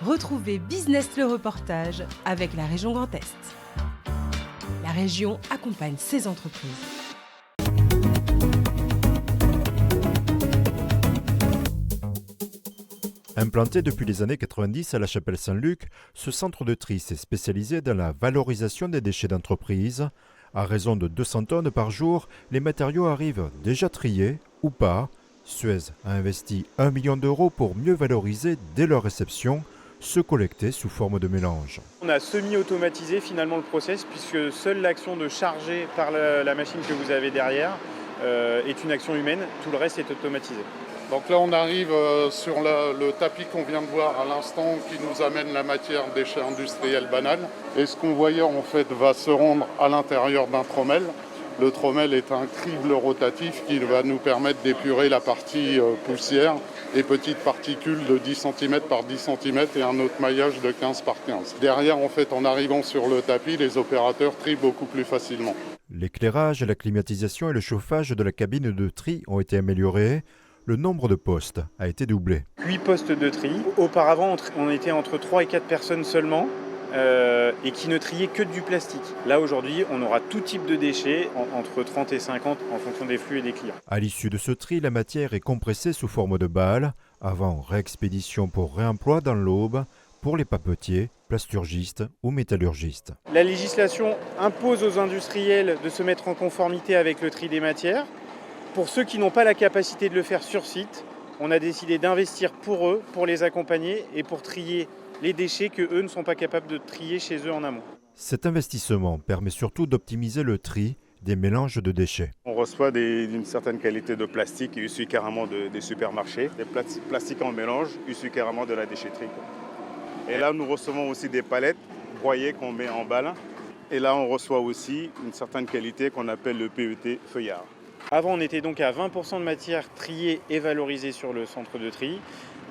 Retrouvez Business le reportage avec la région Grand Est. La région accompagne ses entreprises. Implanté depuis les années 90 à la Chapelle-Saint-Luc, ce centre de tri s'est spécialisé dans la valorisation des déchets d'entreprise. À raison de 200 tonnes par jour, les matériaux arrivent déjà triés ou pas. Suez a investi 1 million d'euros pour mieux valoriser dès leur réception ceux collectés sous forme de mélange. On a semi-automatisé finalement le process puisque seule l'action de charger par la machine que vous avez derrière est une action humaine, tout le reste est automatisé. Donc là on arrive sur le tapis qu'on vient de voir à l'instant qui nous amène la matière déchets industriels banals. Et ce qu'on voyait en fait va se rendre à l'intérieur d'un trommel. Le trommel est un crible rotatif qui va nous permettre d'épurer la partie poussière et petites particules de 10 cm par 10 cm et un autre maillage de 15 par 15. Derrière, en fait, en arrivant sur le tapis, les opérateurs trient beaucoup plus facilement. L'éclairage, la climatisation et le chauffage de la cabine de tri ont été améliorés. Le nombre de postes a été doublé. 8 postes de tri. Auparavant, on était entre 3 et 4 personnes seulement. Et qui ne triait que du plastique. Là aujourd'hui, on aura tout type de déchets, entre 30 et 50 en fonction des flux et des clients. À l'issue de ce tri, la matière est compressée sous forme de balles, avant réexpédition pour réemploi dans l'Aube pour les papetiers, plasturgistes ou métallurgistes. La législation impose aux industriels de se mettre en conformité avec le tri des matières. Pour ceux qui n'ont pas la capacité de le faire sur site, on a décidé d'investir pour eux, pour les accompagner et pour trier les déchets qu'eux ne sont pas capables de trier chez eux en amont. Cet investissement permet surtout d'optimiser le tri des mélanges de déchets. On reçoit d'une certaine qualité de plastique issu carrément des supermarchés, des plastiques en mélange issus carrément de la déchetterie. Et là, nous recevons aussi des palettes broyées qu'on met en balle. Et là, on reçoit aussi une certaine qualité qu'on appelle le PET feuillard. Avant, on était donc à 20% de matière triée et valorisée sur le centre de tri.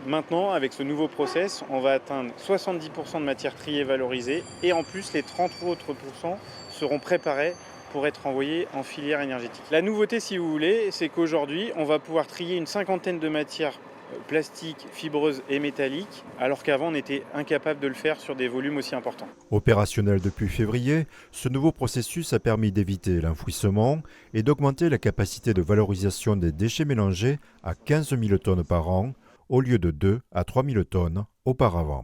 Maintenant, avec ce nouveau process, on va atteindre 70% de matière triée et valorisée et en plus, les 30 autres pourcents seront préparés pour être envoyés en filière énergétique. La nouveauté, si vous voulez, c'est qu'aujourd'hui, on va pouvoir trier une cinquantaine de matières plastiques, fibreuses et métalliques, alors qu'avant, on était incapable de le faire sur des volumes aussi importants. Opérationnel depuis février, ce nouveau processus a permis d'éviter l'enfouissement et d'augmenter la capacité de valorisation des déchets mélangés à 15 000 tonnes par an, au lieu de 2 à 3 000 tonnes auparavant.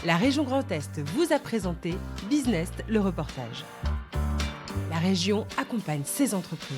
La région Grand Est vous a présenté Business le reportage. La région accompagne ses entreprises.